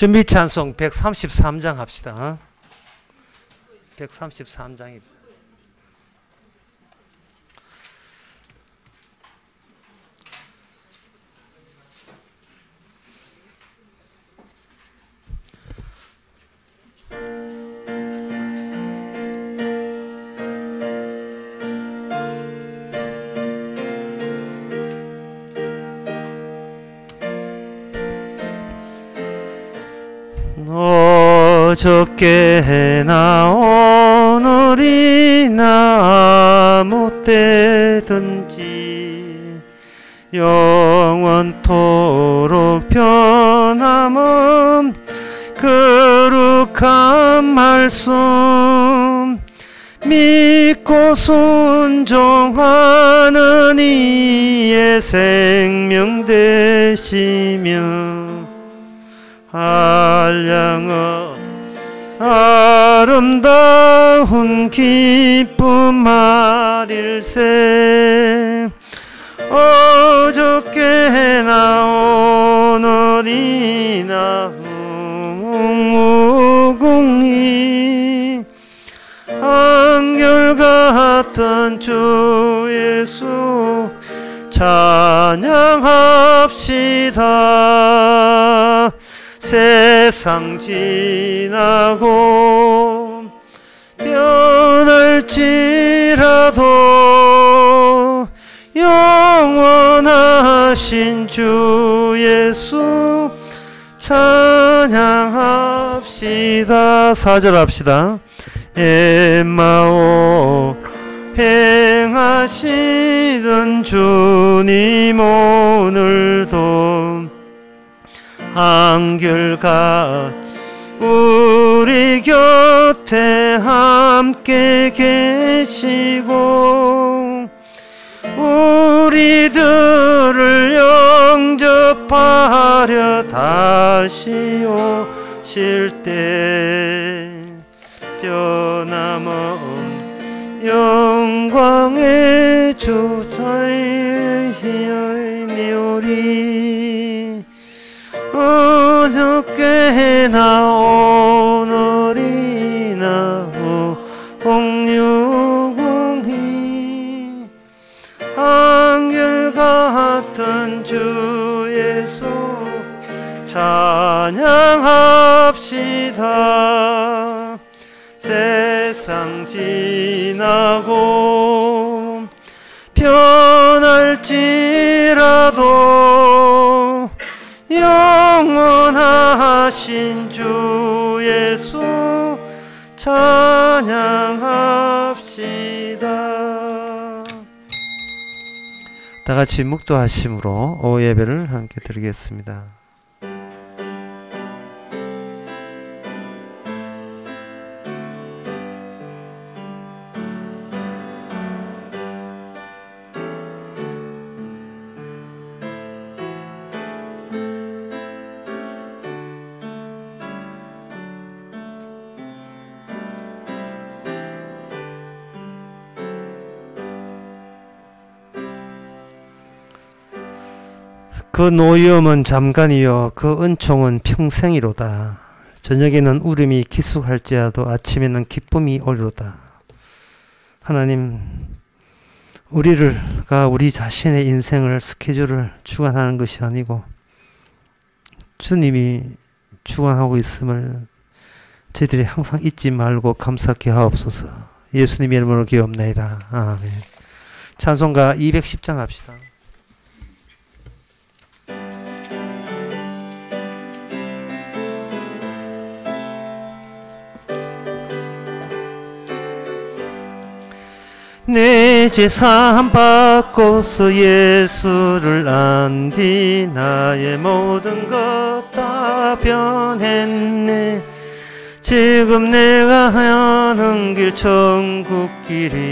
준비 찬송 133장 합시다. 133장입니다. 어저께나 오늘이나 아무 때든지 영원토록 변함은 거룩한 말씀 믿고 순종하는 이의 생명 되시며 한량은 아름다운 기쁨 말일세 어저께나 오늘이나 무궁히 한결같은 주 예수 찬양합시다. 세상 지나고 변할지라도 영원하신 주 예수 찬양합시다. 4절 합시다. 엠마오 행하시던 주님 오늘도 한결같 우리 곁에 함께 계시고 우리들을 영접하려 다시 오실 때 변함없는 영광의 주자이시오니 어저께나 오늘이나 홍유공히 한결같은 주 예수 찬양합시다. 세상 지나고 변할지라도 영원하신 주 예수 찬양합시다. 다같이 묵도하심으로 오후 예배를 함께 드리겠습니다. 그 노여움은 잠깐이요 그 은총은 평생이로다. 저녁에는 울음이 기숙할지라도 아침에는 기쁨이 오리로다. 하나님, 우리가 우리 자신의 인생을 스케줄을 주관하는 것이 아니고 주님이 주관하고 있음을 저희들이 항상 잊지 말고 감사케 하옵소서. 예수님의 이름으로 기도합나이다. 아멘. 찬송가 210장 합시다. 내 죄사함 받고서 예수를 안디 나의 모든 것 다 변했네. 지금 내가 하는 길 천국길이요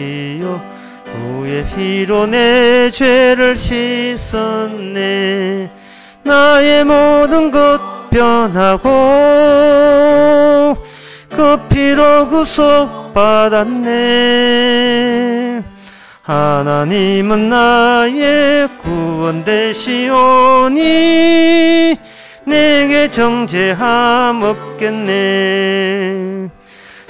그의 피로 내 죄를 씻었네. 나의 모든 것 변하고 그 피로 구속받았네. 하나님은 나의 구원 되시오니 내게 정죄함 없겠네.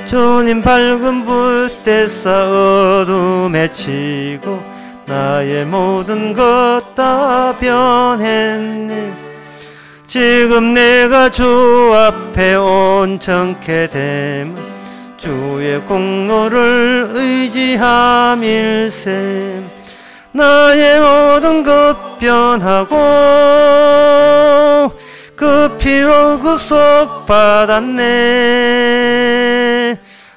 주님 밝은 불 떼사 어둠에 치고 나의 모든 것 다 변했네. 지금 내가 주 앞에 온전케 됨 주의 공로를 의지함일세. 나의 모든 것 변하고 그 피로 구속받았네.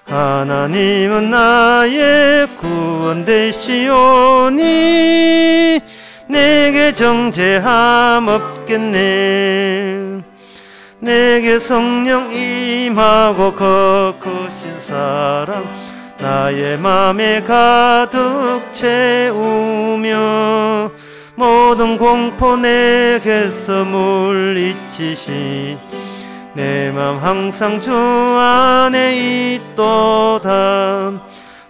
하나님은 나의 구원 되시오니 내게 정죄함 없겠네. 내게 성령 임하고 거크신 사랑 나의 맘에 가득 채우며 모든 공포 내게서 물리치신 내 맘 항상 주 안에 있도다.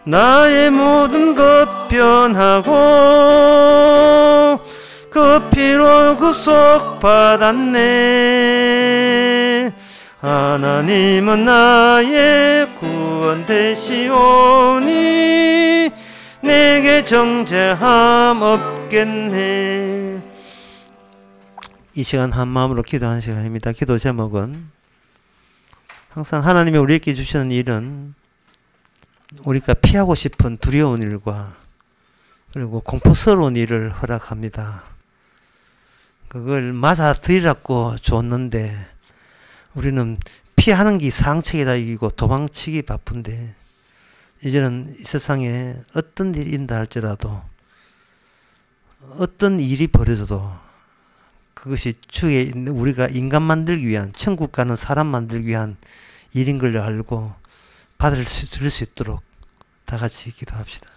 나의 모든 것 변하고 그 피로 구속받았네. 하나님은 나의 구원 되시오니 내게 정죄함 없겠네. 이 시간 한 마음으로 기도하는 시간입니다. 기도 제목은 항상 하나님이 우리에게 주시는 일은 우리가 피하고 싶은 두려운 일과 그리고 공포스러운 일을 허락합니다. 그걸 맞아들이라고 줬는데 우리는 피하는 게 상책이다 이기고 도망치기 바쁜데 이제는 이 세상에 어떤 일이 있다 할지라도 어떤 일이 벌어져도 그것이 주의 우리가 인간 만들기 위한 천국 가는 사람 만들기 위한 일인 걸 알고 받을 수 있도록 다 같이 기도합시다.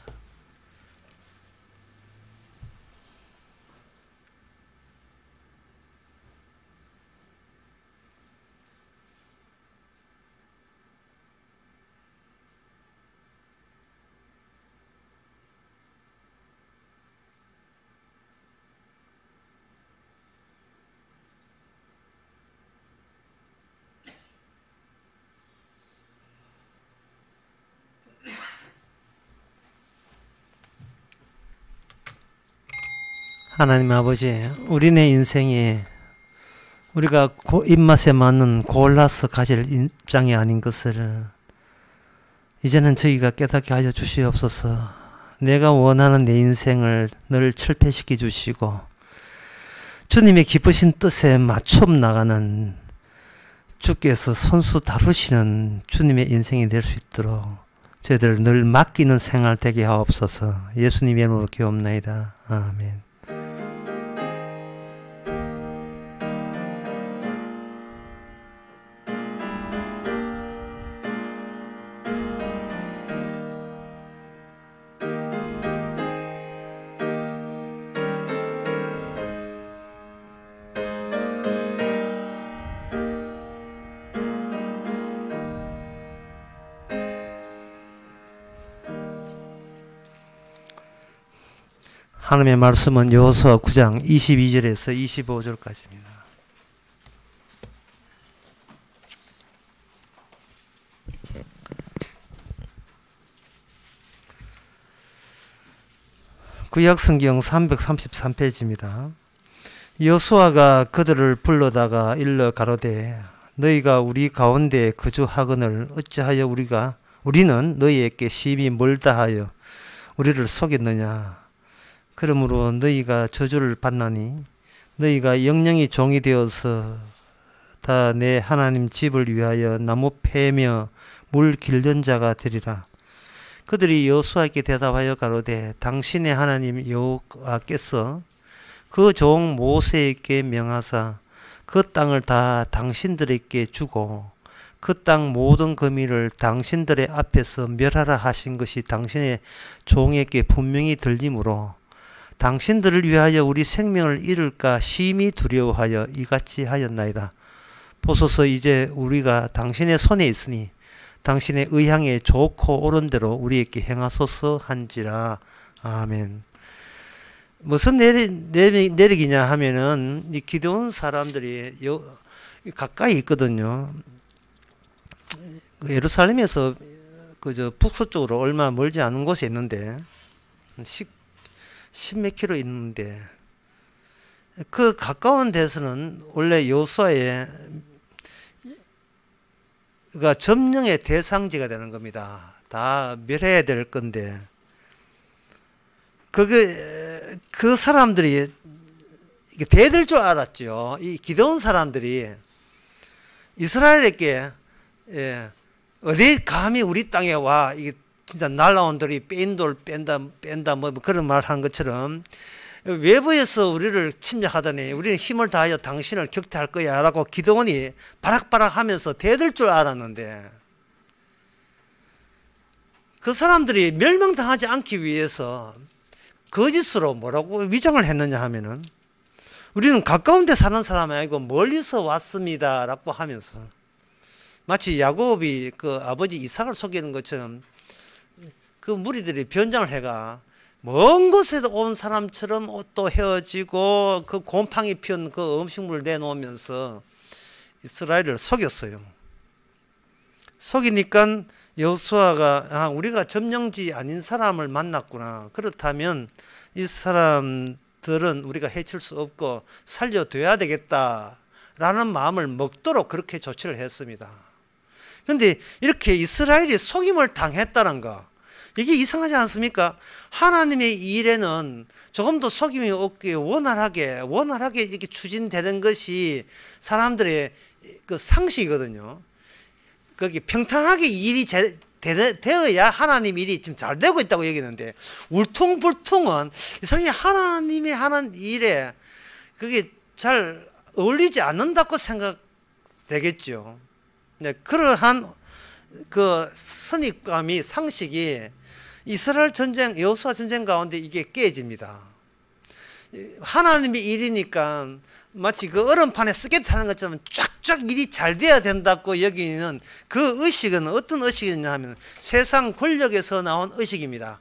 하나님 아버지, 우리네 인생에 우리가 입맛에 맞는 골라서 가질 입장이 아닌 것을 이제는 저희가 깨닫게 하여 주시옵소서. 내가 원하는 내 인생을 늘 철폐시켜 주시고 주님의 기쁘신 뜻에 맞춰 나가는 주께서 손수 다루시는 주님의 인생이 될 수 있도록 저희들 늘 맡기는 생활 되게 하옵소서. 예수님의 이름으로 기도옵나이다. 아멘. 하나님의 말씀은 여호수아 9장 22절에서 25절까지입니다. 구약성경 333페이지입니다. 여호수아가 그들을 불러다가 일러 가로되 너희가 우리 가운데 거주하거늘 어찌하여 우리는 너희에게 심히 멀다 하여 우리를 속였느냐. 그러므로 너희가 저주를 받나니 너희가 영영이 종이 되어서 다 내 하나님 집을 위하여 나무 패며 물 길른 자가 되리라. 그들이 여호수아에게 대답하여 가로되 당신의 하나님 여호와께서 그 종 모세에게 명하사 그 땅을 다 당신들에게 주고 그 땅 모든 거민을 당신들의 앞에서 멸하라 하신 것이 당신의 종에게 분명히 들리므로 당신들을 위하여 우리 생명을 잃을까 심히 두려워하여 이같이 하였나이다. 보소서 이제 우리가 당신의 손에 있으니 당신의 의향에 좋고 옳은 대로 우리에게 행하소서 한지라. 아멘. 무슨 내력이냐 하면은 이 기도원 사람들이 가까이 있거든요. 예루살렘에서 그저 북서쪽으로 얼마 멀지 않은 곳에 있는데 10몇 킬로 있는데 그 가까운 데서는 원래 여호수아의 가 점령의 대상지가 되는 겁니다. 다 멸해야 될 건데 그 사람들이 대들 줄 알았죠. 이 기도원 사람들이 이스라엘에게 어디 감히 우리 땅에 와 이게 진짜 날라온 돌이 빼인 돌 뺀다 뭐 그런 말 한 것처럼 외부에서 우리를 침략하다니 우리는 힘을 다하여 당신을 격퇴할 거야 라고 기도원이 바락바락 하면서 대들 줄 알았는데 그 사람들이 멸망당하지 않기 위해서 거짓으로 뭐라고 위장을 했느냐 하면은 우리는 가까운 데 사는 사람이 아니고 멀리서 왔습니다 라고 하면서 마치 야곱이 그 아버지 이삭을 속이는 것처럼 그 무리들이 변장을 해가 먼 곳에서 온 사람처럼 또 헤어지고 그 곰팡이 피운 그 음식물을 내놓으면서 이스라엘을 속였어요. 속이니까 여호수아가 우리가 점령지 아닌 사람을 만났구나. 그렇다면 이 사람들은 우리가 해칠 수 없고 살려둬야 되겠다라는 마음을 먹도록 그렇게 조치를 했습니다. 그런데 이렇게 이스라엘이 속임을 당했다는 거 이게 이상하지 않습니까? 하나님의 일에는 조금 더 속임이 없게 원활하게 이렇게 추진되는 것이 사람들의 그 상식이거든요. 거기 평탄하게 일이 되어야 하나님 일이 지금 잘 되고 있다고 얘기하는데 울퉁불퉁은 이상하게 하나님이 하는 일에 그게 잘 어울리지 않는다고 생각되겠죠. 네, 그러한 그 선입감이 상식이 이스라엘 전쟁, 여호수아 전쟁 가운데 이게 깨집니다. 하나님의 일이니까 마치 그 얼음판에 스케이트 하는 것처럼 쫙쫙 일이 잘 돼야 된다고 여기는 그 의식은 어떤 의식이냐 하면 세상 권력에서 나온 의식입니다.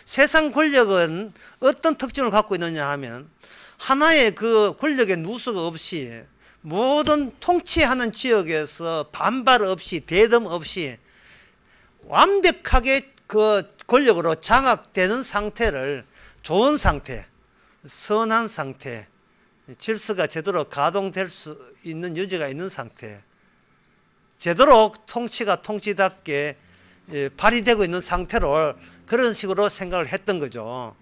세상 권력은 어떤 특징을 갖고 있느냐 하면 하나의 그 권력의 누수가 없이 모든 통치하는 지역에서 반발 없이 대담 없이 완벽하게 그 권력으로 장악되는 상태를 좋은 상태, 선한 상태, 질서가 제대로 가동될 수 있는 여지가 있는 상태, 제대로 통치가 통치답게 발휘되고 있는 상태로 그런 식으로 생각을 했던 거죠.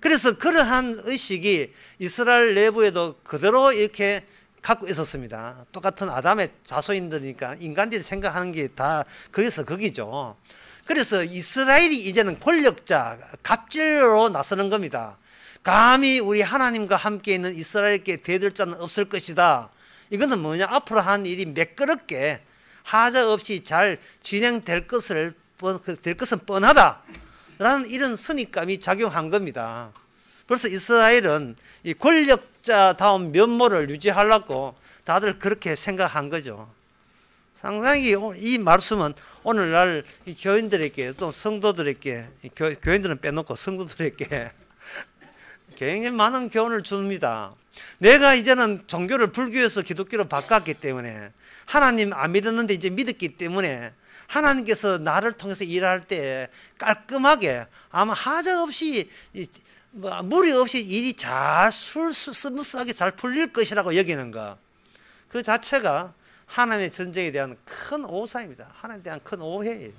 그래서 그러한 의식이 이스라엘 내부에도 그대로 이렇게 갖고 있었습니다. 똑같은 아담의 자손인들이니까 인간들이 생각하는 게 다 그래서 거기죠. 그래서 이스라엘이 이제는 권력자, 갑질로 나서는 겁니다. 감히 우리 하나님과 함께 있는 이스라엘께 대들 자는 없을 것이다. 이거는 뭐냐? 앞으로 한 일이 매끄럽게 하자 없이 잘 진행될 것은 뻔하다 라는 이런 선입감이 작용한 겁니다. 벌써 이스라엘은 이 권력자다운 면모를 유지하려고 다들 그렇게 생각한 거죠. 상당히 이 말씀은 오늘날 이 교인들에게 또 성도들에게 교인들은 빼놓고 성도들에게 굉장히 많은 교훈을 줍니다. 내가 이제는 종교를 불교에서 기독교로 바꿨기 때문에 하나님 안 믿었는데 이제 믿었기 때문에 하나님께서 나를 통해서 일할 때 깔끔하게 아마 하자 없이 무리 없이 일이 잘 스무스하게 잘 풀릴 것이라고 여기는 것, 그 자체가 하나님의 전쟁에 대한 큰 오사입니다. 하나님에 대한 큰 오해예요.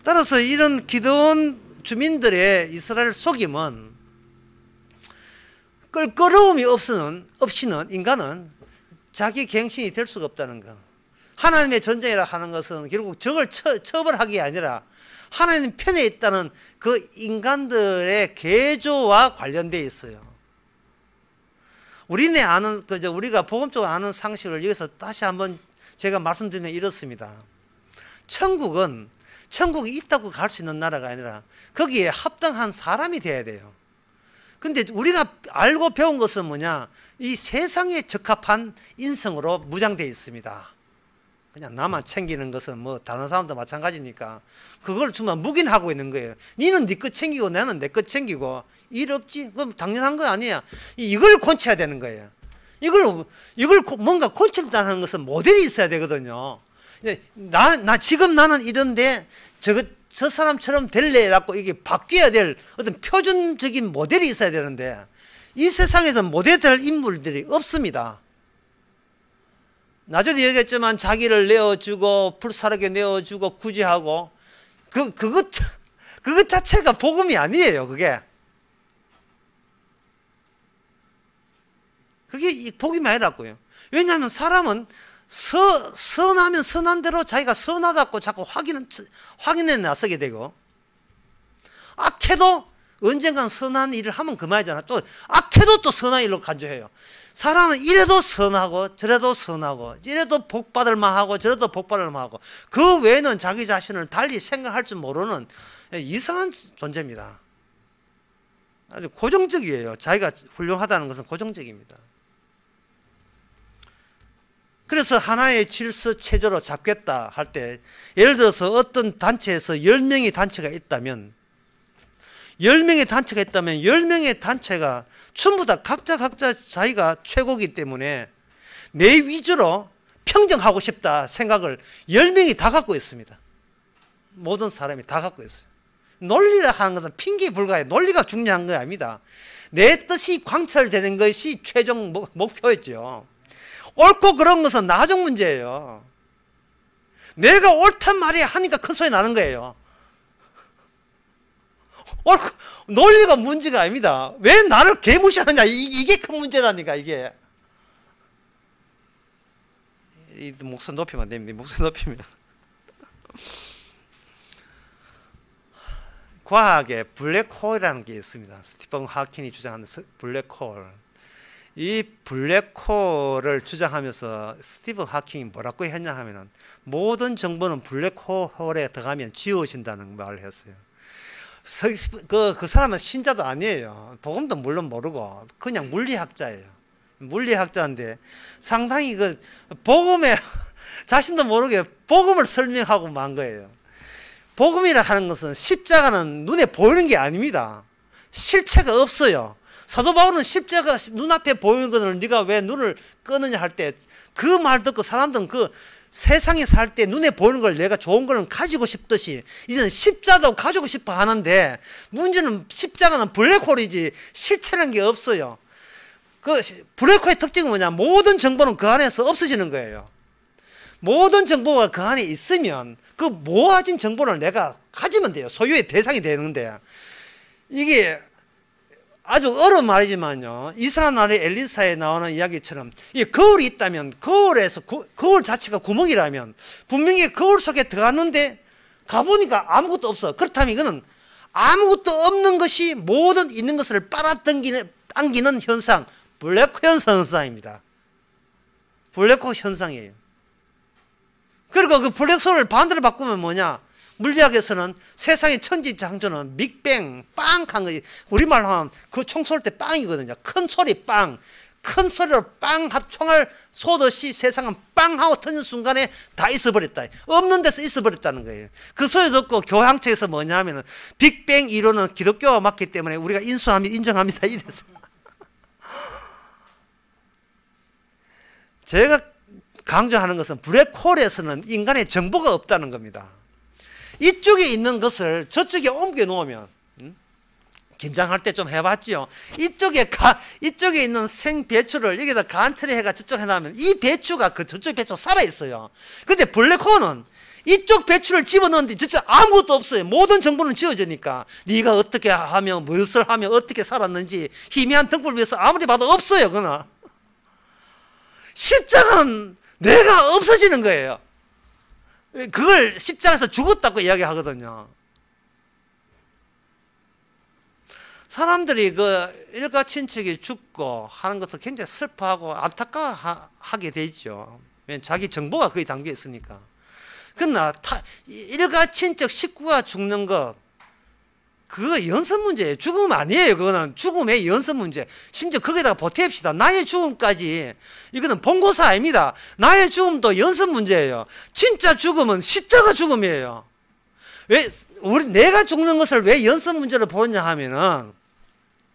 따라서 이런 기도원 주민들의 이스라엘 속임은 껄끄러움이 없이는 인간은 자기 갱신이 될 수가 없다는 것. 하나님의 전쟁이라 하는 것은 결국 적을 처벌하기 아니라 하나님 편에 있다는 그 인간들의 개조와 관련되어 있어요. 우리가 복음적으로 아는 상식을 여기서 다시 한번 제가 말씀드리면 이렇습니다. 천국이 있다고 갈 수 있는 나라가 아니라 거기에 합당한 사람이 돼야 돼요. 근데 우리가 알고 배운 것은 뭐냐? 이 세상에 적합한 인성으로 무장되어 있습니다. 그냥 나만 챙기는 것은 뭐 다른 사람도 마찬가지니까 그걸 정말 묵인하고 있는 거예요. 니는 네 것 챙기고 나는 내 것 챙기고 일 없지? 그럼 당연한 거 아니야. 이걸 고쳐야 되는 거예요. 이걸 뭔가 고친다는 것은 모델이 있어야 되거든요. 지금 나는 이런데 저 사람처럼 될래라고 이게 바뀌어야 될 어떤 표준적인 모델이 있어야 되는데 이 세상에는 모델 될 인물들이 없습니다. 나중에 얘기했지만 자기를 내어주고 불사르게 내어주고 구제하고 그것 자체가 복음이 아니에요. 그게 복음이 아니라고요. 왜냐하면 사람은 선하면 선한 대로 자기가 선하다고 자꾸 확인해 나서게 되고 악해도 언젠간 선한 일을 하면 그만이잖아. 또 악해도 또 선한 일로 간주해요. 사람은 이래도 선하고 저래도 선하고 이래도 복받을 만하고 저래도 복받을 만하고 그 외에는 자기 자신을 달리 생각할 줄 모르는 이상한 존재입니다. 아주 고정적이에요. 자기가 훌륭하다는 것은 고정적입니다. 그래서 하나의 질서 체제로 잡겠다 할 때 예를 들어서 어떤 단체에서 10명의 단체가 있다면 10명의 단체가 전부 다 각자 자기가 최고이기 때문에 내 위주로 평정하고 싶다 생각을 10명이 다 갖고 있습니다. 모든 사람이 다 갖고 있어요. 논리라 하는 것은 핑계 불가해. 논리가 중요한 거 아닙니다. 내 뜻이 관철되는 것이 최종 목표였죠. 옳고 그런 것은 나중 문제예요. 내가 옳단 말이 하니까 큰 소리 나는 거예요. 논리가 문제가 아닙니다. 왜 나를 개무시하느냐 이게 큰 문제라니까. 이게 목소리 높이면 안 됩니다. 목소리 높이면 과학에 블랙홀이라는 게 있습니다. 스티븐 하킹이 주장하는 블랙홀. 이 블랙홀을 주장하면서 스티븐 하킹이 뭐라고 했냐 하면은 모든 정보는 블랙홀에 들어가면 지워진다는 말을 했어요. 그 사람은 신자도 아니에요. 복음도 물론 모르고 그냥 물리학자예요. 물리학자인데 상당히 복음에 자신도 모르게 복음을 설명하고 만 거예요. 복음이라 하는 것은 십자가는 눈에 보이는 게 아닙니다. 실체가 없어요. 사도 바울은 십자가 눈앞에 보이는 것을 네가 왜 눈을 끄느냐 할 때 그 말 듣고 사람들은 세상에 살 때 눈에 보이는 걸 내가 좋은 걸 가지고 싶듯이 이제는 십자가도 가지고 싶어 하는데 문제는 십자가는 블랙홀이지 실체라는 게 없어요. 블랙홀의 특징은 뭐냐? 모든 정보는 그 안에서 없어지는 거예요. 모든 정보가 그 안에 있으면 그 모아진 정보를 내가 가지면 돼요. 소유의 대상이 되는데 이게 아주 어려운 말이지만요. 이사나리 엘리사에 나오는 이야기처럼 이 거울이 있다면 거울에서 거울 자체가 구멍이라면 분명히 거울 속에 들어갔는데 가보니까 아무것도 없어. 그렇다면 이거는 아무것도 없는 것이 모든 있는 것을 빨아당기는 현상, 블랙홀 현상입니다. 블랙홀 현상이에요. 그리고 그 블랙홀을 반대로 바꾸면 뭐냐? 물리학에서는 세상의 천지창조는 빅뱅, 빵 한 거지. 우리말로 하면 그 총 쏠 때 빵이거든요. 큰 소리 빵. 큰 소리로 빵 총알 쏘듯이 세상은 빵 하고 터진 순간에 다 있어버렸다. 없는 데서 있어버렸다는 거예요. 그 소리 듣고 교황청에서 뭐냐 하면은 빅뱅 이론은 기독교가 맞기 때문에 우리가 인정합니다. 이래서. 제가 강조하는 것은 블랙홀에서는 인간의 정보가 없다는 겁니다. 이쪽에 있는 것을 저쪽에 옮겨 놓으면 김장할 때 좀 해봤죠. 이쪽에 있는 생배추를 여기다 간처리 해가 저쪽 해놓으면 이 배추가 저쪽 배추 살아있어요. 근데 블랙홀은 이쪽 배추를 집어넣는데 저쪽 아무것도 없어요. 모든 정보는 지워지니까 네가 어떻게 하면 무엇을 하면 어떻게 살았는지 희미한 등불 위에서 아무리 봐도 없어요. 그러나 십자가는 내가 없어지는 거예요. 그걸 십자가에서 죽었다고 이야기하거든요. 사람들이 일가 친척이 죽고 하는 것을 굉장히 슬퍼하고 안타까워하게 되죠. 왜냐하면 자기 정보가 거의 담겨 있으니까. 그러나 일가 친척 식구가 죽는 것 그거 연습 문제예요. 죽음 아니에요. 그거는 죽음의 연습 문제. 심지어 거기다가 보탭시다. 나의 죽음까지. 이거는 본고사 아닙니다. 나의 죽음도 연습 문제예요. 진짜 죽음은 십자가 죽음이에요. 왜 내가 죽는 것을 왜 연습 문제로 보느냐 하면은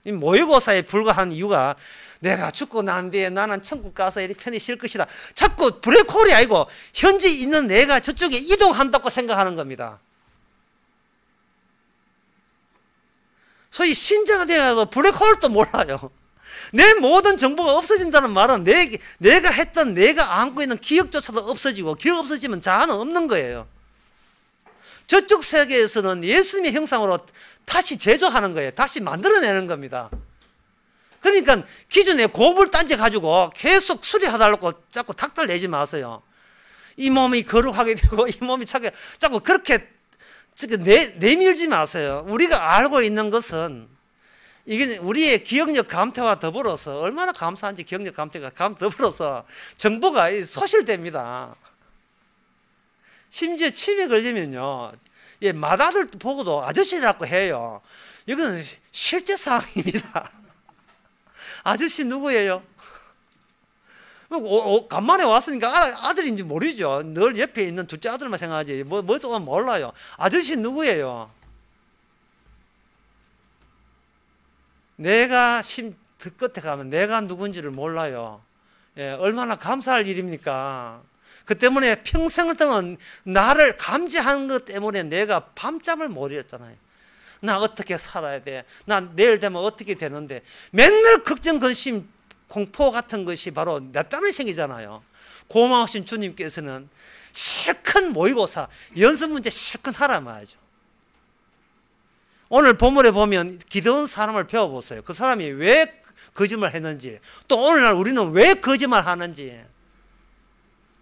이 모의고사에 불과한 이유가 내가 죽고 난 뒤에 나는 천국 가서 이리 편히 쉴 것이다. 자꾸 블랙홀이 아니고 현재 있는 내가 저쪽에 이동한다고 생각하는 겁니다. 소위 신자가 되어도 블랙홀도 몰라요. 내 모든 정보가 없어진다는 말은 내가 했던 내가 안고 있는 기억조차도 없어지고, 기억 없어지면 자아는 없는 거예요. 저쪽 세계에서는 예수님의 형상으로 다시 제조하는 거예요. 다시 만들어내는 겁니다. 그러니까 기존에 고물 딴지 가지고 계속 수리하달라고 자꾸 닥달 내지 마세요. 이 몸이 거룩하게 되고 이 몸이 자꾸 그렇게 내밀지 마세요. 우리가 알고 있는 것은 이게 우리의 기억력 감퇴와 더불어서 얼마나 감사한지, 기억력 감퇴가 더불어서 정보가 소실됩니다. 심지어 침에 걸리면요, 예, 맏아들 보고도 아저씨라고 해요. 이건 실제 상황입니다. 아저씨 누구예요? 간만에 왔으니까 아들인지 모르죠. 늘 옆에 있는 둘째 아들만 생각하지 뭐좀 몰라요. 아저씨 누구예요? 내가 끝에 가면 내가 누군지를 몰라요. 예, 얼마나 감사할 일입니까? 그 때문에 평생을 동안 나를 감지하는 것 때문에 내가 밤잠을 못 이뤘잖아요. 나 어떻게 살아야 돼? 나 내일 되면 어떻게 되는데? 맨날 걱정, 근심, 공포 같은 것이 바로 내 딴에 생기잖아요. 고마우신 주님께서는 실컷 모의고사, 연습 문제 실컷 하라 말이죠. 오늘 본문에 보면 기도원 사람을 배워보세요. 그 사람이 왜 거짓말 했는지, 또 오늘날 우리는 왜 거짓말 하는지.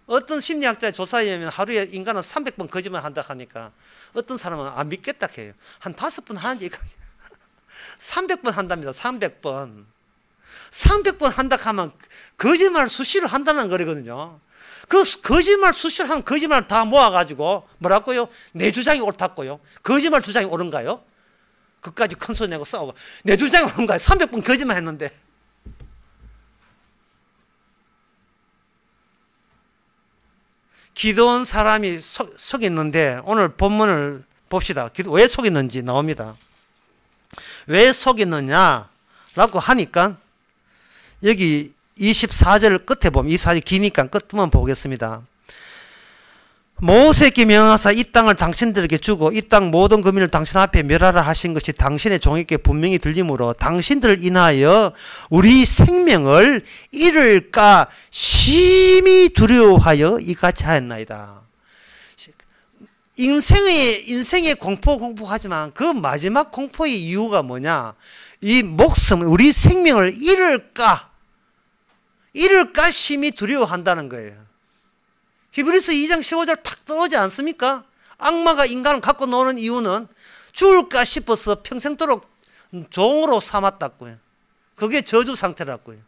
어떤 심리학자의 조사에 의하면 하루에 인간은 300번 거짓말 한다 하니까 어떤 사람은 안 믿겠다 해요. 한 5번 하는지 300번 한답니다. 300번. 300번 한다 하면 거짓말 수시로 한다는 거거든요. 그 거짓말 수시로 하면 거짓말 다 모아가지고 뭐라고요? 내 주장이 옳다고요. 거짓말 주장이 옳은가요? 그까지 큰 소리 내고 싸우고 내 주장이 옳은가요? 300번 거짓말 했는데. 기도원 사람이 속였는데 오늘 본문을 봅시다. 왜 속였는지 나옵니다. 왜 속였느냐라고 하니까 여기 24절 끝에 보면 24절 기니까 끝만 보겠습니다. 모세께 명하사 이 땅을 당신들에게 주고 이 땅 모든 거민을 당신 앞에 멸하라 하신 것이 당신의 종에게 분명히 들리므로 당신들을 인하여 우리 생명을 잃을까 심히 두려워하여 이같이 하였나이다. 인생의 공포하지만 그 마지막 공포의 이유가 뭐냐? 이 목숨, 우리 생명을 잃을까 심히 두려워한다는 거예요. 히브리서 2장 15절 탁 떠오지 않습니까? 악마가 인간을 갖고 노는 이유는 죽을까 싶어서 평생도록 종으로 삼았다고요. 그게 저주 상태라고요.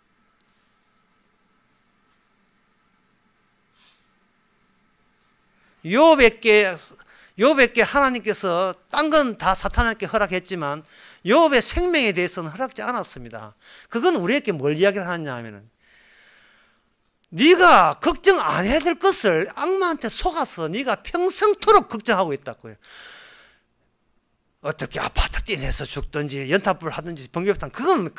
욥에게 하나님께서 딴 건 다 사탄에게 허락했지만 욥의 생명에 대해서는 허락지 않았습니다. 그건 우리에게 뭘 이야기를 하느냐 하면은 네가 걱정 안 해야 될 것을 악마한테 속아서 네가 평생토록 걱정하고 있다고요. 어떻게 아파트 띠내서 죽든지 연탄불 하든지 번개부탄, 그건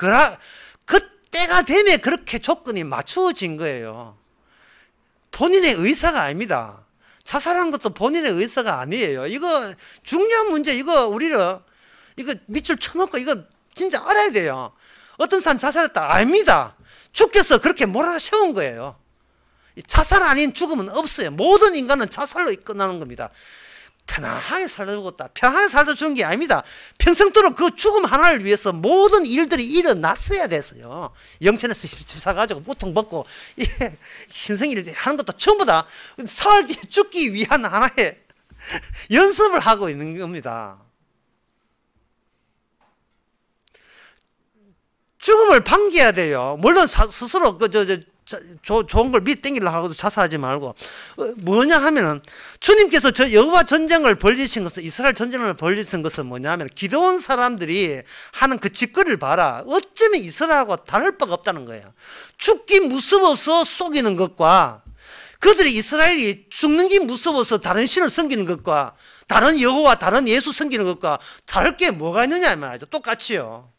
그때가 되면 그렇게 조건이 맞추어진 거예요. 본인의 의사가 아닙니다. 자살한 것도 본인의 의사가 아니에요. 이거 중요한 문제, 이거 밑줄 쳐놓고 이거 진짜 알아야 돼요. 어떤 사람 자살했다 아닙니다. 주께서 그렇게 몰아세운 거예요. 자살 아닌 죽음은 없어요. 모든 인간은 자살로 끝나는 겁니다. 편안하게 살다 죽었다, 편안하게 살다 죽은 게 아닙니다. 평생도록 그 죽음 하나를 위해서 모든 일들이 일어났어야 됐어요. 영천에서 집 사가지고 보통 먹고 신생일 하는 것도 전부 다 사흘 뒤에 죽기 위한 하나의 연습을 하고 있는 겁니다. 죽음을 반겨야 돼요. 물론 스스로 좋은 걸 밑 땡기려고 하고도 자살하지 말고. 뭐냐 하면은, 주님께서 여호와 전쟁을 벌리신 것은, 이스라엘 전쟁을 벌리신 것은 뭐냐 하면, 기도원 사람들이 하는 그 짓거리를 봐라. 어쩌면 이스라엘하고 다를 바가 없다는 거예요. 죽기 무서워서 속이는 것과, 그들이 이스라엘이 죽는 게 무서워서 다른 신을 섬기는 것과, 다른 여호와, 다른 예수 섬기는 것과 다를 게 뭐가 있느냐 말이죠. 똑같이요.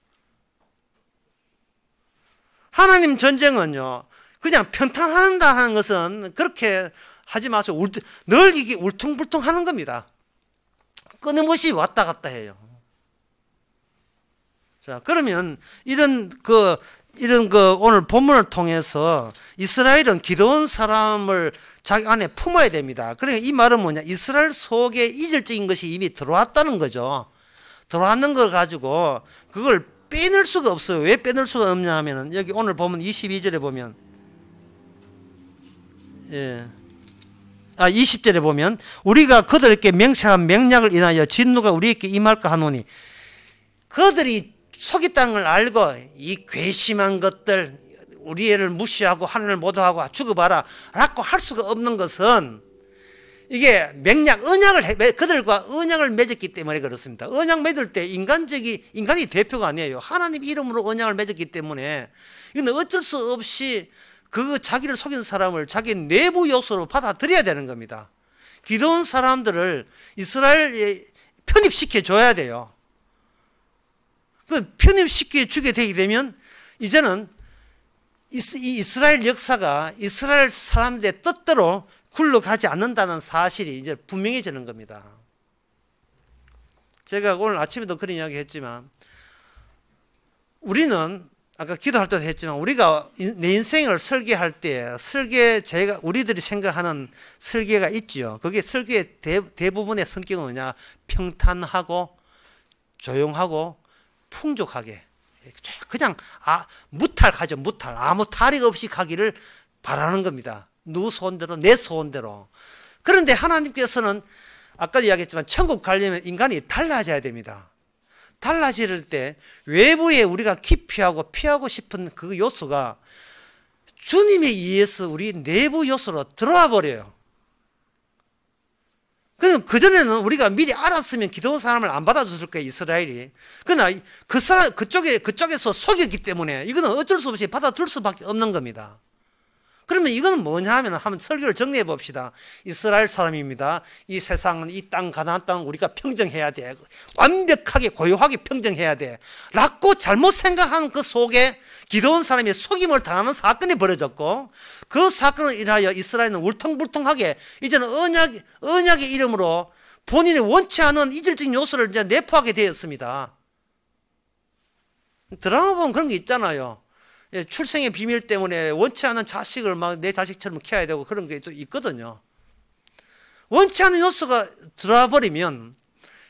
하나님 전쟁은요, 그냥 평탄한다 하는 것은 그렇게 하지 마세요. 늘 이게 울퉁불퉁 하는 겁니다. 끊임없이 왔다 갔다 해요. 자, 그러면 이런 오늘 본문을 통해서 이스라엘은 기도원 사람을 자기 안에 품어야 됩니다. 그러니까 이 말은 뭐냐? 이스라엘 속에 이질적인 것이 이미 들어왔다는 거죠. 들어왔는 걸 가지고 그걸 빼낼 수가 없어요. 왜 빼낼 수가 없냐 하면은, 여기 오늘 보면 22절에 보면, 20절에 보면, 우리가 그들에게 맹세한 맹약을 인하여 진노가 우리에게 임할까 하노니, 그들이 속였다는 걸 알고 이 괘씸한 것들, 우리 애를 무시하고 하늘을 모독하고 죽어봐라 라고 할 수가 없는 것은, 이게 그들과 언약을 맺었기 때문에 그렇습니다. 언약 맺을 때 인간이 대표가 아니에요. 하나님 이름으로 언약을 맺었기 때문에 이건 어쩔 수 없이 그 자기를 속인 사람을 자기 내부 요소로 받아들여야 되는 겁니다. 기도원 사람들을 이스라엘에 편입시켜 줘야 돼요. 그 편입시켜 주게 되게 되면 이제는 이스라엘 역사가 이스라엘 사람들의 뜻대로 굴러가지 않는다는 사실이 이제 분명해지는 겁니다. 제가 오늘 아침에도 그런 이야기 했지만, 우리는 아까 기도할 때도 했지만, 우리가 내 인생을 설계할 때 우리들이 생각하는 설계가 있죠. 그게 설계의 대부분의 성격은 뭐냐? 평탄하고 조용하고 풍족하게, 그냥 무탈하죠. 무탈, 아무 탈이 없이 가기를 바라는 겁니다. 누구 소원대로, 내 소원대로. 그런데 하나님께서는 아까도 이야기했지만 천국 가려면 인간이 달라져야 됩니다. 달라질 때 외부에 우리가 기피하고 피하고 싶은 그 요소가 주님에 의해서 우리 내부 요소로 들어와 버려요. 그전에는 우리가 미리 알았으면 기도원 사람을 안 받아줬을 거예요, 이스라엘이. 그러나 그쪽에서 속였기 때문에 이거는 어쩔 수 없이 받아줄 수밖에 없는 겁니다. 그러면 이거는 뭐냐 하면 한번 설교를 정리해 봅시다. 이스라엘 사람입니다. 이 세상은, 이 땅, 가나안 땅은 우리가 평정해야 돼. 완벽하게 고요하게 평정해야 돼 라고 잘못 생각하는 그 속에 기도원 사람이 속임을 당하는 사건이 벌어졌고, 그 사건을 인하여 이스라엘은 울퉁불퉁하게 이제는 언약의 이름으로 본인이 원치 않은 이질적인 요소를 이제 내포하게 되었습니다. 드라마 보면 그런 게 있잖아요. 출생의 비밀 때문에 원치 않은 자식을 막 내 자식처럼 키워야 되고 그런 게 또 있거든요. 원치 않은 요소가 들어와 버리면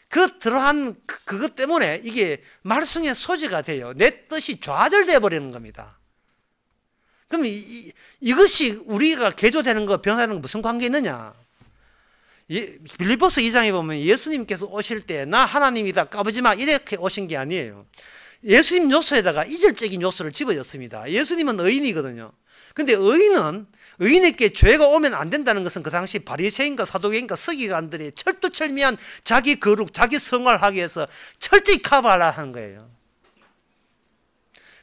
그 들어간 그것 때문에 이게 말썽의 소지가 돼요. 내 뜻이 좌절돼 버리는 겁니다. 그럼 이것이 우리가 개조되는 거, 변화되는 거 무슨 관계 있느냐? 빌립보서 2장에 보면 예수님께서 오실 때 나 하나님이다 까부지 마 이렇게 오신 게 아니에요. 예수님 요소에다가 이질적인 요소를 집어줬습니다. 예수님은 의인이거든요. 근데 의인에게 죄가 오면 안 된다는 것은 그 당시 바리새인과 사두개인과 서기관들이 철두철미한 자기 거룩, 자기 성화를 하기 위해서 철저히 커버하려 하는 거예요.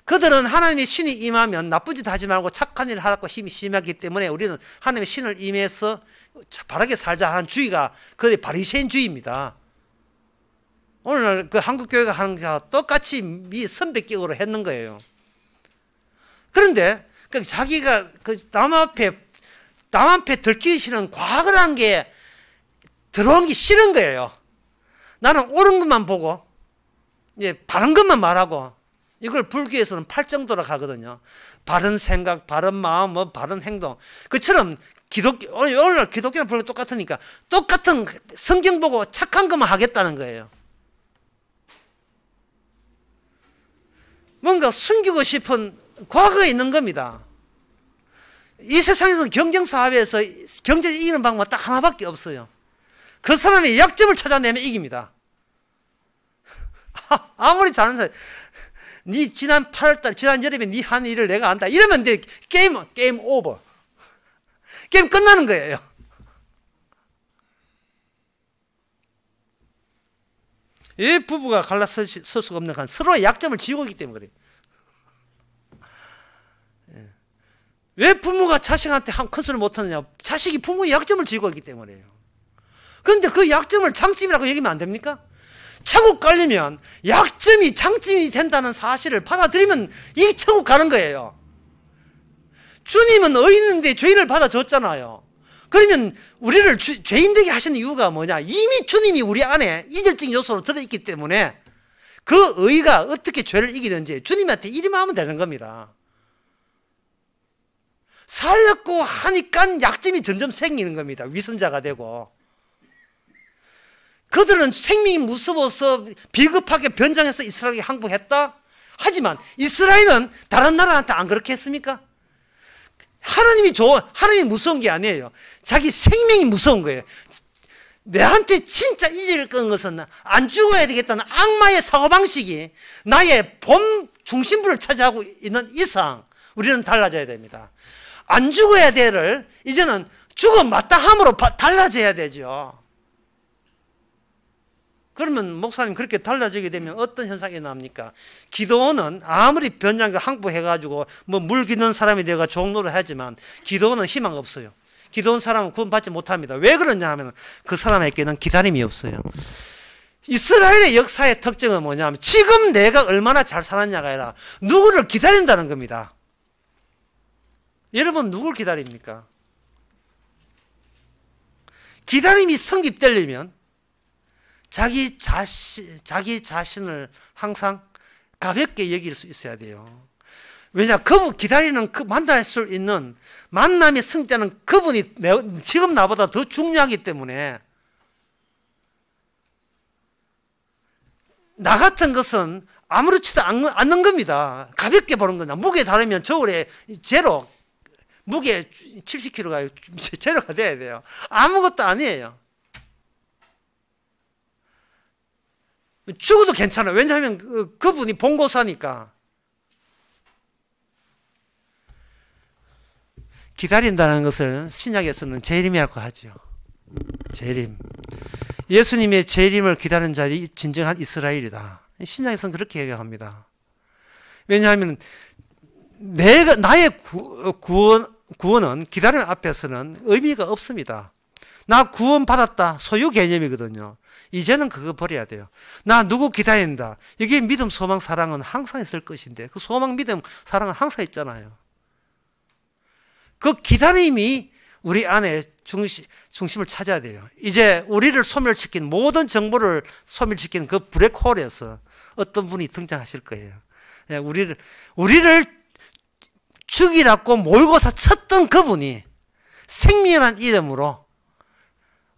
그들은 하나님의 신이 임하면 나쁜 짓 하지 말고 착한 일을 하라고 힘이 심하기 때문에 우리는 하나님의 신을 임해서 바르게 살자 하는 주의가 그들의 바리새인주의입니다. 오늘날 그 한국교회가 하는 게 똑같이 선배격으로 했는 거예요. 그런데 자기가 남 앞에 들키기 싫은 과거라는 게 들어온 게 싫은 거예요. 나는 옳은 것만 보고 바른 것만 말하고, 이걸 불교에서는 팔정도라 하거든요. 바른 생각, 바른 마음, 바른 행동. 그처럼 오늘날 기독교랑 불교 똑같으니까 똑같은 성경 보고 착한 것만 하겠다는 거예요. 뭔가 숨기고 싶은 과거에 있는 겁니다. 이 세상에서는 경쟁사회에서 경제에 이기는 방법은 딱 하나밖에 없어요. 그 사람의 약점을 찾아내면 이깁니다. 아무리 잘하는 사람, 네 지난 8월달, 지난 여름에 네 한 일을 내가 안다. 이러면 이제 게임 오버. 게임 끝나는 거예요. 왜 부부가 갈라설 수가 없는 한 서로의 약점을 지우고 있기 때문에 그래요. 왜 부모가 자식한테 큰 소리를 못하느냐? 자식이 부모의 약점을 지우고 있기 때문에요. 그런데 그 약점을 장점이라고 얘기하면 안 됩니까? 천국 가려면 약점이 장점이 된다는 사실을 받아들이면 이 천국 가는 거예요. 주님은 의인인데 죄인을 받아줬잖아요. 그러면 우리를 죄인 되게 하시는 이유가 뭐냐? 이미 주님이 우리 안에 이질적인 요소로 들어있기 때문에 그 의가 어떻게 죄를 이기는지 주님한테 이리만 하면 되는 겁니다. 살려고 하니까 약점이 점점 생기는 겁니다. 위선자가 되고. 그들은 생명이 무서워서 비겁하게 변장해서 이스라엘에게 항복했다? 하지만 이스라엘은 다른 나라한테 안 그렇게 했습니까? 하나님이 무서운 게 아니에요. 자기 생명이 무서운 거예요. 내한테 진짜 잊을 건 것은 안 죽어야 되겠다는 악마의 사고방식이 나의 본 중심부를 차지하고 있는 이상 우리는 달라져야 됩니다. 안 죽어야 될을 이제는 죽어 마땅함으로 달라져야 되죠. 그러면 목사님 그렇게 달라지게 되면 어떤 현상이 납니까? 기도원은 아무리 변장과 항복해가지고 뭐 물 기는 사람이 되어가 종로를 하지만 기도원은 희망 없어요. 기도원 사람은 구원받지 못합니다. 왜 그러냐 하면 그 사람에게는 기다림이 없어요. 이스라엘의 역사의 특징은 뭐냐면 지금 내가 얼마나 잘 살았냐가 아니라 누구를 기다린다는 겁니다. 여러분 누굴 기다립니까? 기다림이 성립되려면 자기 자신을 항상 가볍게 여길 수 있어야 돼요. 왜냐? 그분 기다리는 만날 수 있는 만남의 성대는 그분이 지금 나보다 더 중요하기 때문에 나 같은 것은 아무렇지도 않는 겁니다. 가볍게 보는 거다. 무게 다르면 저울에 제로 무게 70kg가 제로가 돼야 돼요. 아무것도 아니에요. 죽어도 괜찮아요. 왜냐하면 그분이 본고사니까. 기다린다는 것을 신약에서는 재림이라고 하죠. 재림. 예수님의 재림을 기다리는 자들이 진정한 이스라엘이다. 신약에서는 그렇게 얘기합니다. 왜냐하면 나의 구원은 기다림 앞에서는 의미가 없습니다. 나 구원 받았다. 소유 개념이거든요. 이제는 그거 버려야 돼요. 나 누구 기다린다. 여기에 믿음, 소망, 사랑은 항상 있을 것인데 그 소망, 믿음, 사랑은 항상 있잖아요. 그 기다림이 우리 안에 중심을 찾아야 돼요. 이제 우리를 소멸시킨 모든 정보를 소멸시킨 그 블랙홀에서 어떤 분이 등장하실 거예요. 우리를 죽이라고 몰고서 쳤던 그분이 생명이라는 이름으로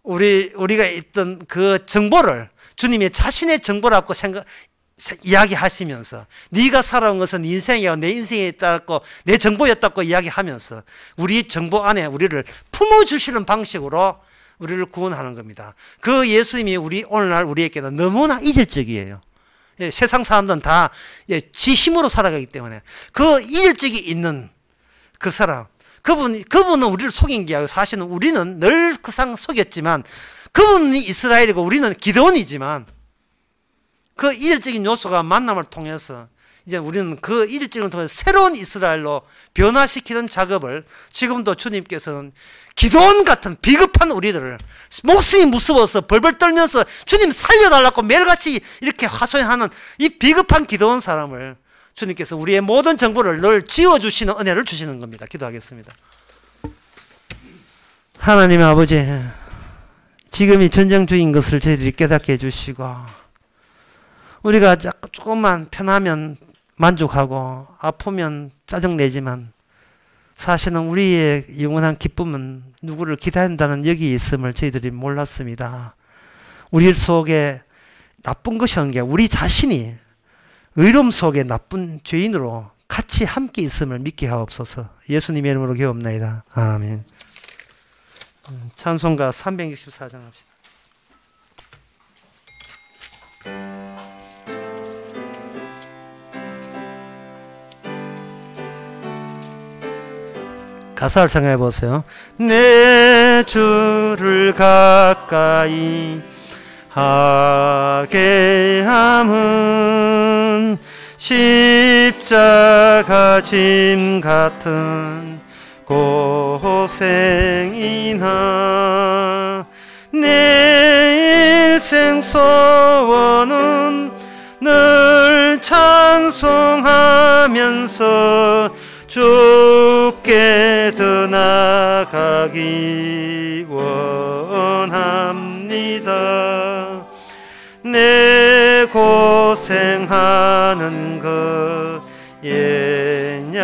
우리가 있던 그 정보를 주님의 자신의 정보라고 이야기하시면서 네가 살아온 것은 네 인생이야 내 인생에 있다고 내 정보였다고 이야기하면서 우리 정보 안에 우리를 품어주시는 방식으로 우리를 구원하는 겁니다. 그 예수님이 오늘날 우리에게는 너무나 이질적이에요. 세상 사람들은 다 지 힘으로 살아가기 때문에 그 이질적이 있는 그 사람 그분은 우리를 속인 게 아니고 사실은 우리는 늘 그상 속였지만 그분이 이스라엘이고 우리는 기드온이지만 그 이질적인 요소가 만남을 통해서 이제 우리는 그 이질적인 통해서 새로운 이스라엘로 변화시키는 작업을 지금도 주님께서는 기드온 같은 비겁한 우리들을 목숨이 무서워서 벌벌 떨면서 주님 살려달라고 매일같이 이렇게 하소연하는 이 비겁한 기드온 사람을 주님께서 우리의 모든 정보를 늘 지워주시는 은혜를 주시는 겁니다. 기도하겠습니다. 하나님 아버지, 지금이 전쟁중인 것을 저희들이 깨닫게 해주시고 우리가 조금만 편하면 만족하고 아프면 짜증내지만 사실은 우리의 영원한 기쁨은 누구를 기다린다는 여기 있음을 저희들이 몰랐습니다. 우리 속에 나쁜 것이 한 게 우리 자신이 의로움 속에 나쁜 죄인으로 같이 함께 있음을 믿게 하옵소서. 예수님의 이름으로 기도합나이다. 아멘. 찬송가 364장 합시다. 가사를 생각해 보세요. 내 주를 가까이 하게 함은 십자가 짐 같은 고생이나 내 일생 소원은 늘 찬송하면서 주께 더 나아가기 원합니다. 내 고생하는 것 예냐고비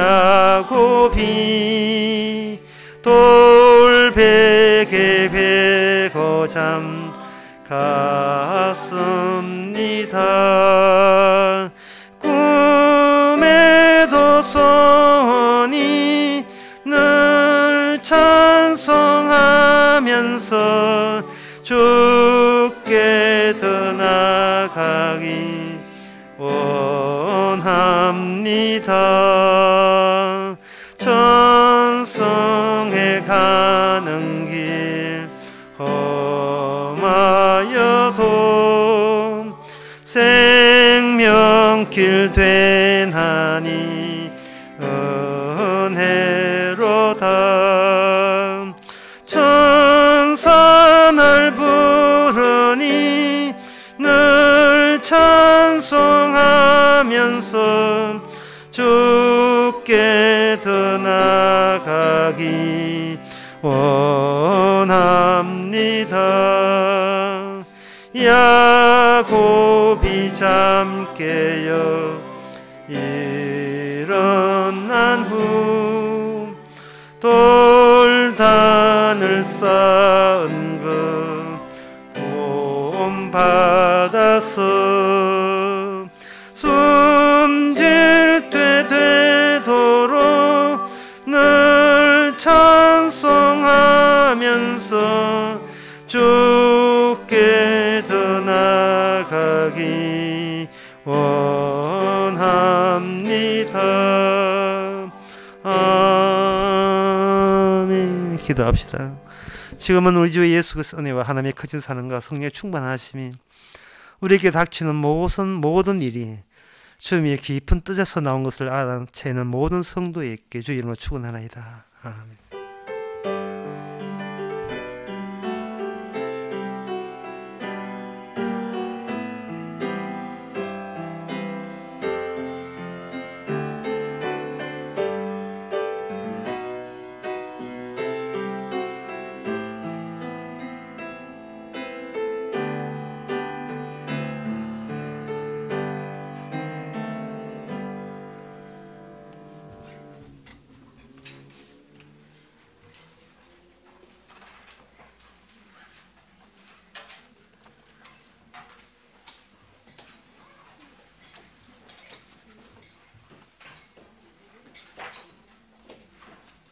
돌베개 베고 잠 갔습니다. 꿈에도 소원이 늘 찬송하면서 주께 더 나아가기 원합니다. 천성에 가는 길 험하여도 생명길 되나니 은혜로다. 천사 날 부르니 늘 찬송하면서 주께 더 나아가기 원합니다. 야곱이 잠 깨어 일어난 후 돌단을 쌓은 것 본받아서 숨질 때 되도록 늘 찬송하면서 주께 더 나아가기 원합니다. 아멘. 기도합시다. 지금은 우리 주 예수 그리스도의 은혜와 하나님의 크신 사랑과 성령의 충만하심이 우리에게 닥치는 모든 일이 주님의 깊은 뜻에서 나온 것을 알아채는 모든 성도에게 주 이름으로 축원하나이다. 아멘.